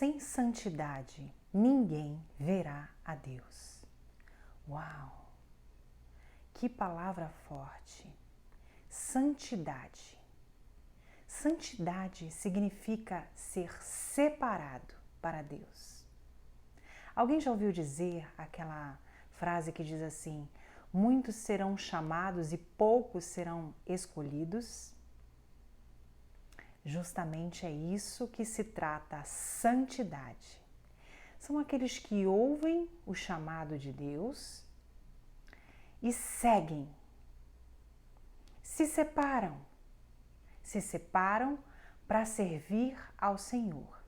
sem santidade ninguém verá a Deus. Uau! Que palavra forte! Santidade. Santidade significa ser separado para Deus. Alguém já ouviu dizer aquela frase que diz assim: muitos serão chamados e poucos serão escolhidos? Justamente é isso que se trata a santidade. São aqueles que ouvem o chamado de Deus e seguem, se separam para servir ao Senhor.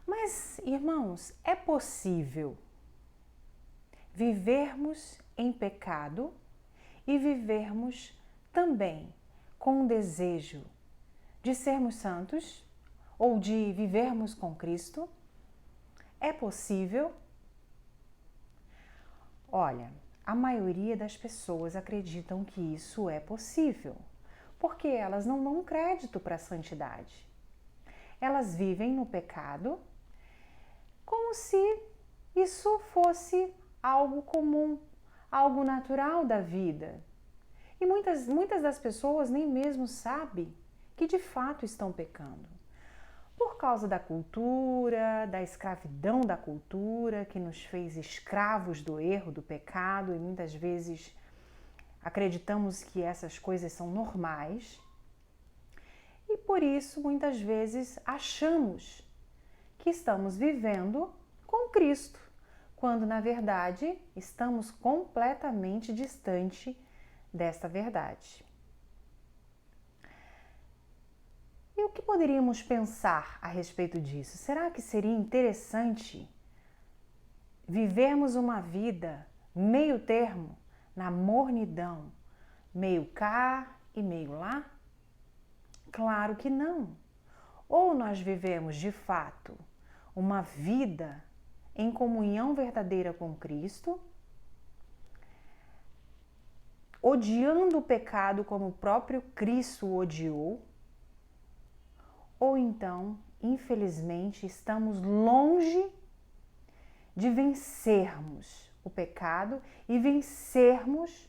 Mas, irmãos, é possível vivermos em pecado e vivermos também com o desejo de sermos santos ou de vivermos com Cristo? É possível? Olha, a maioria das pessoas acreditam que isso é possível, porque elas não dão crédito para a santidade. Elas vivem no pecado como se isso fosse algo comum, algo natural da vida. E muitas das pessoas nem mesmo sabem que de fato estão pecando. Por causa da cultura, da escravidão da cultura, que nos fez escravos do erro, do pecado, e muitas vezes acreditamos que essas coisas são normais. E por isso, muitas vezes, achamos que estamos vivendo com Cristo, quando na verdade estamos completamente distante desta verdade. E o que poderíamos pensar a respeito disso? Será que seria interessante vivermos uma vida meio termo, na mornidão, meio cá e meio lá? Claro que não. Ou nós vivemos de fato uma vida em comunhão verdadeira com Cristo, odiando o pecado como o próprio Cristo o odiou, ou então, infelizmente, estamos longe de vencermos o pecado e vencermos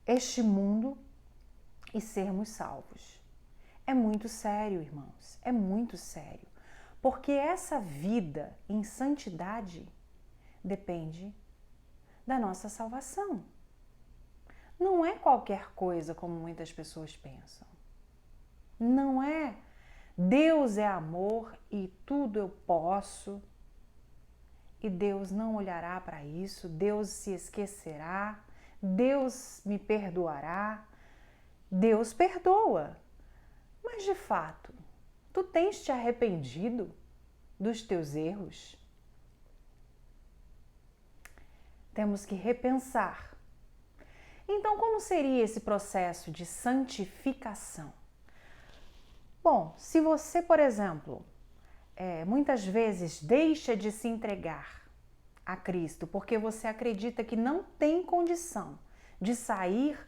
este mundo e sermos salvos. É muito sério, irmãos, é muito sério, porque essa vida em santidade depende da nossa salvação. Não é qualquer coisa como muitas pessoas pensam. Não é Deus é amor e tudo eu posso, e Deus não olhará para isso, Deus se esquecerá, Deus me perdoará. Deus perdoa, mas de fato, tu tens te arrependido dos teus erros? Temos que repensar. Então, como seria esse processo de santificação? Bom, se você, por exemplo, muitas vezes deixa de se entregar a Cristo porque você acredita que não tem condição de sair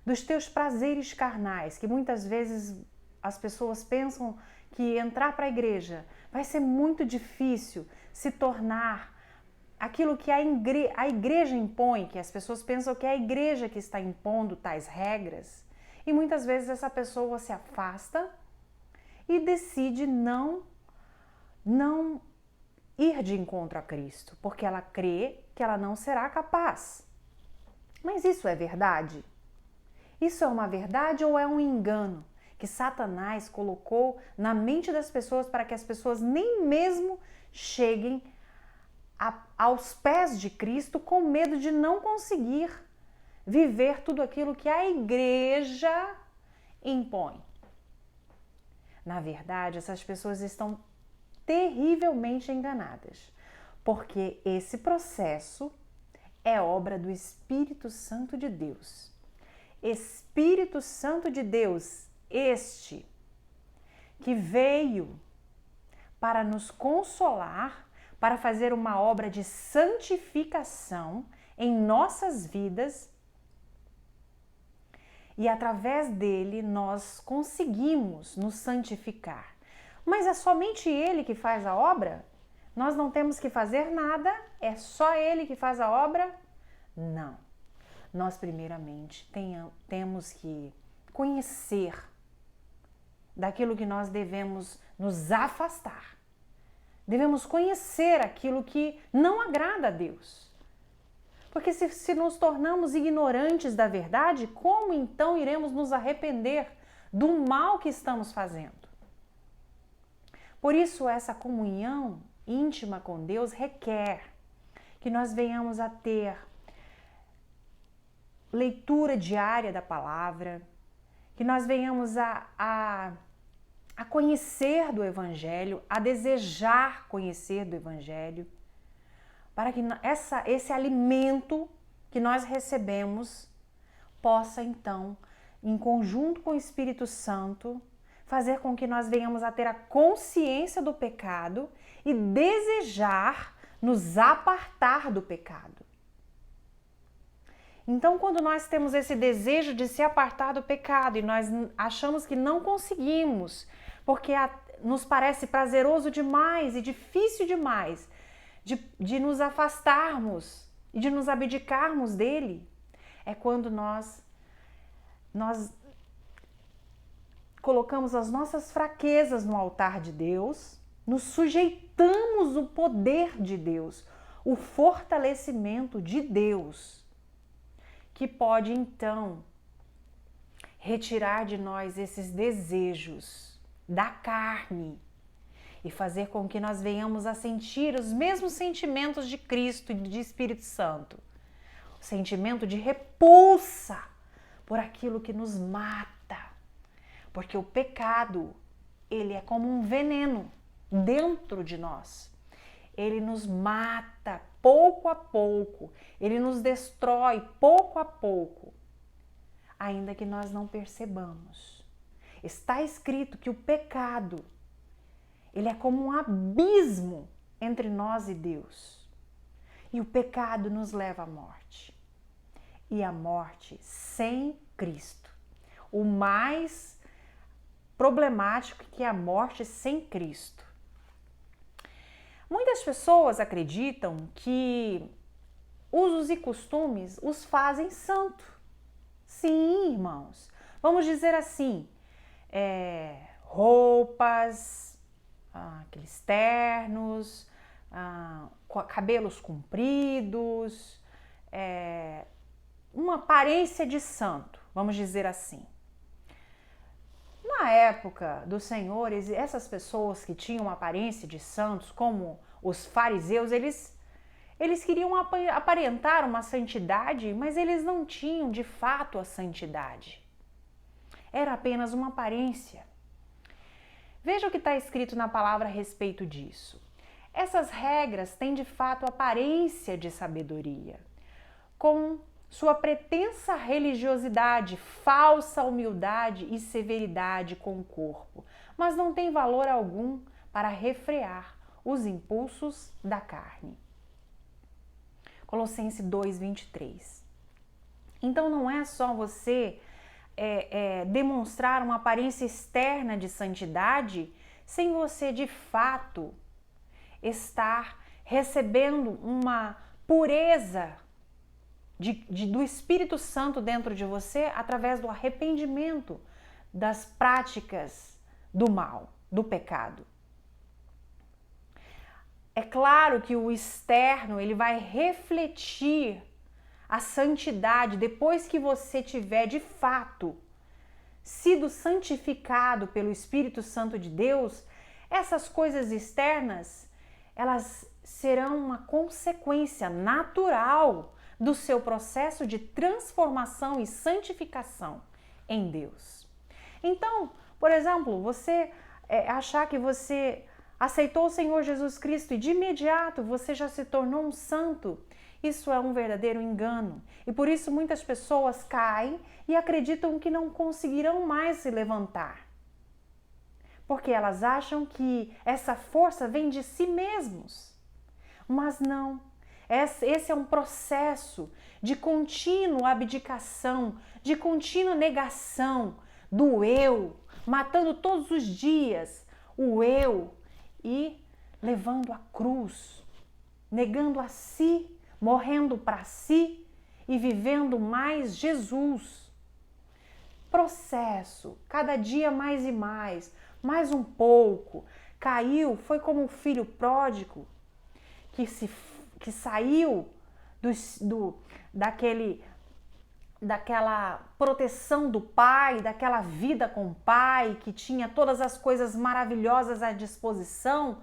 dos teus prazeres carnais, que muitas vezes as pessoas pensam que entrar para a igreja vai ser muito difícil se tornar aquilo que a igreja impõe, que as pessoas pensam que é a igreja que está impondo tais regras. E muitas vezes essa pessoa se afasta e decide não ir de encontro a Cristo, porque ela crê que ela não será capaz. Mas isso é verdade? Isso é uma verdade ou é um engano que Satanás colocou na mente das pessoas para que as pessoas nem mesmo cheguem aos pés de Cristo com medo de não conseguir viver tudo aquilo que a igreja impõe? Na verdade, essas pessoas estão terrivelmente enganadas, porque esse processo é obra do Espírito Santo de Deus. Espírito Santo de Deus, este que veio para nos consolar, para fazer uma obra de santificação em nossas vidas. e através dele nós conseguimos nos santificar. Mas é somente ele que faz a obra? Nós não temos que fazer nada? É só ele que faz a obra? Não. Nós primeiramente temos que conhecer daquilo que nós devemos nos afastar. Devemos conhecer aquilo que não agrada a Deus. Porque se nos tornamos ignorantes da verdade, como então iremos nos arrepender do mal que estamos fazendo? Por isso, essa comunhão íntima com Deus requer que nós venhamos a ter leitura diária da palavra, que nós venhamos a conhecer do Evangelho, a desejar conhecer do Evangelho, para que esse alimento que nós recebemos possa então, em conjunto com o Espírito Santo, fazer com que nós venhamos a ter a consciência do pecado e desejar nos apartar do pecado. Então, quando nós temos esse desejo de se apartar do pecado e nós achamos que não conseguimos, porque nos parece prazeroso demais e difícil demais de nos afastarmos e de nos abdicarmos dele, é quando nós colocamos as nossas fraquezas no altar de Deus, nos sujeitamos ao poder de Deus, o fortalecimento de Deus, que pode então retirar de nós esses desejos da carne e fazer com que nós venhamos a sentir os mesmos sentimentos de Cristo e de Espírito Santo. O sentimento de repulsa por aquilo que nos mata. Porque o pecado, ele é como um veneno dentro de nós. Ele nos mata pouco a pouco, ele nos destrói pouco a pouco, ainda que nós não percebamos. Está escrito que o pecado, ele é como um abismo entre nós e Deus. E o pecado nos leva à morte. E a morte sem Cristo. O mais problemático que é a morte sem Cristo. Muitas pessoas acreditam que usos e costumes os fazem santo. Sim, irmãos. Vamos dizer assim, roupas, aqueles ternos, cabelos compridos, uma aparência de santo, vamos dizer assim. Na época do Senhor, essas pessoas que tinham aparência de santos, como os fariseus, eles queriam aparentar uma santidade, mas eles não tinham de fato a santidade. Era apenas uma aparência. Veja o que está escrito na palavra a respeito disso. Essas regras têm de fato aparência de sabedoria, com sua pretensa religiosidade, falsa humildade e severidade com o corpo, mas não tem valor algum para refrear os impulsos da carne. Colossenses 2:23. Então não é só você demonstrar uma aparência externa de santidade sem você de fato estar recebendo uma pureza do Espírito Santo dentro de você através do arrependimento das práticas do mal, do pecado. É claro que o externo ele vai refletir a santidade depois que você tiver de fato sido santificado pelo Espírito Santo de Deus. Essas coisas externas, elas serão uma consequência natural do seu processo de transformação e santificação em Deus. Então, por exemplo, você achar que você aceitou o Senhor Jesus Cristo e de imediato você já se tornou um santo, isso é um verdadeiro engano. E por isso muitas pessoas caem e acreditam que não conseguirão mais se levantar. Porque elas acham que essa força vem de si mesmos. Mas não. Esse é um processo de contínua abdicação, de contínua negação do eu, matando todos os dias o eu e levando a cruz, negando a si, morrendo para si e vivendo mais Jesus. Processo, cada dia mais e mais um pouco. Caiu, foi como um filho pródigo que saiu daquela proteção do pai, daquela vida com o pai, que tinha todas as coisas maravilhosas à disposição,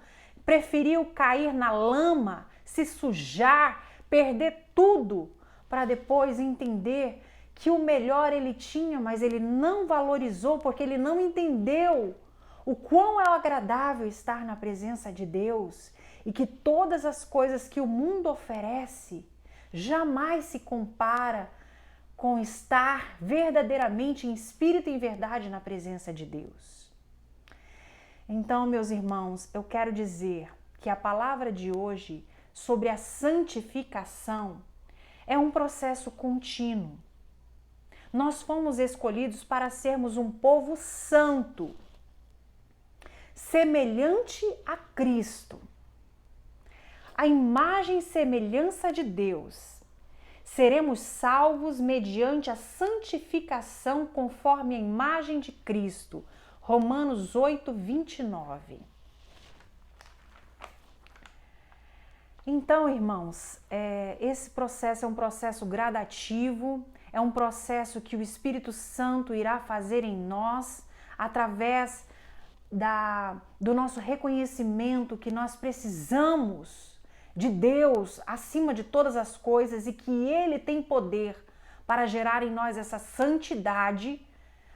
preferiu cair na lama, se sujar, perder tudo, para depois entender que o melhor ele tinha, mas ele não valorizou porque ele não entendeu o quão é agradável estar na presença de Deus e que todas as coisas que o mundo oferece jamais se compara com estar verdadeiramente em espírito e em verdade na presença de Deus. Então, meus irmãos, eu quero dizer que a palavra de hoje sobre a santificação é um processo contínuo. Nós fomos escolhidos para sermos um povo santo, semelhante a Cristo. A imagem e semelhança de Deus. Seremos salvos mediante a santificação conforme a imagem de Cristo. Romanos 8, 29. Então, irmãos, esse processo é um processo gradativo, é um processo que o Espírito Santo irá fazer em nós através do nosso reconhecimento que nós precisamos de Deus acima de todas as coisas e que Ele tem poder para gerar em nós essa santidade,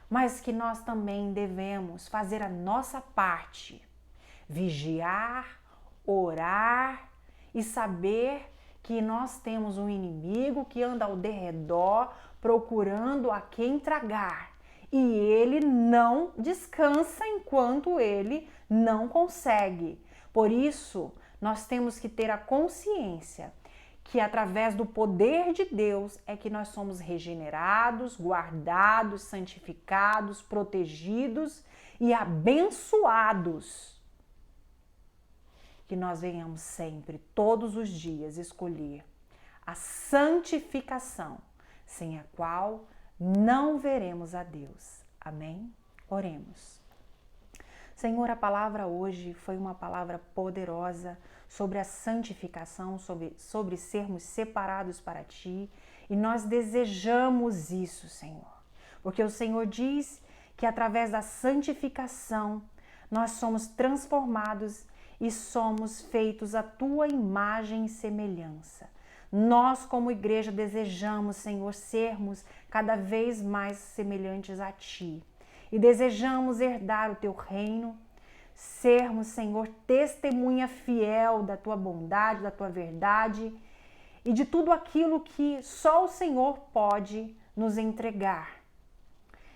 mas que nós também devemos fazer a nossa parte, vigiar, orar e saber que nós temos um inimigo que anda ao derredor procurando a quem tragar e ele não descansa enquanto ele não consegue. Por isso, nós temos que ter a consciência que através do poder de Deus é que nós somos regenerados, guardados, santificados, protegidos e abençoados. Que nós venhamos sempre, todos os dias, escolher a santificação, sem a qual não veremos a Deus. Amém? Oremos. Senhor, a palavra hoje foi uma palavra poderosa sobre a santificação, sobre sermos separados para Ti, e nós desejamos isso, Senhor, porque o Senhor diz que através da santificação nós somos transformados e somos feitos à Tua imagem e semelhança. Nós, como igreja, desejamos, Senhor, sermos cada vez mais semelhantes a Ti. E desejamos herdar o Teu reino, sermos, Senhor, testemunha fiel da Tua bondade, da Tua verdade e de tudo aquilo que só o Senhor pode nos entregar.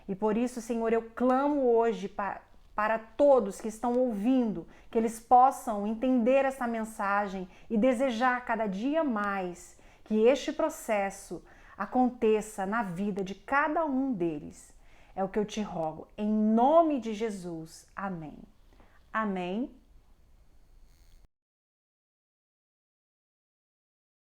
E por isso, Senhor, eu clamo hoje para todos que estão ouvindo, que eles possam entender essa mensagem e desejar cada dia mais que este processo aconteça na vida de cada um deles. É o que eu te rogo, em nome de Jesus. Amém. Amém.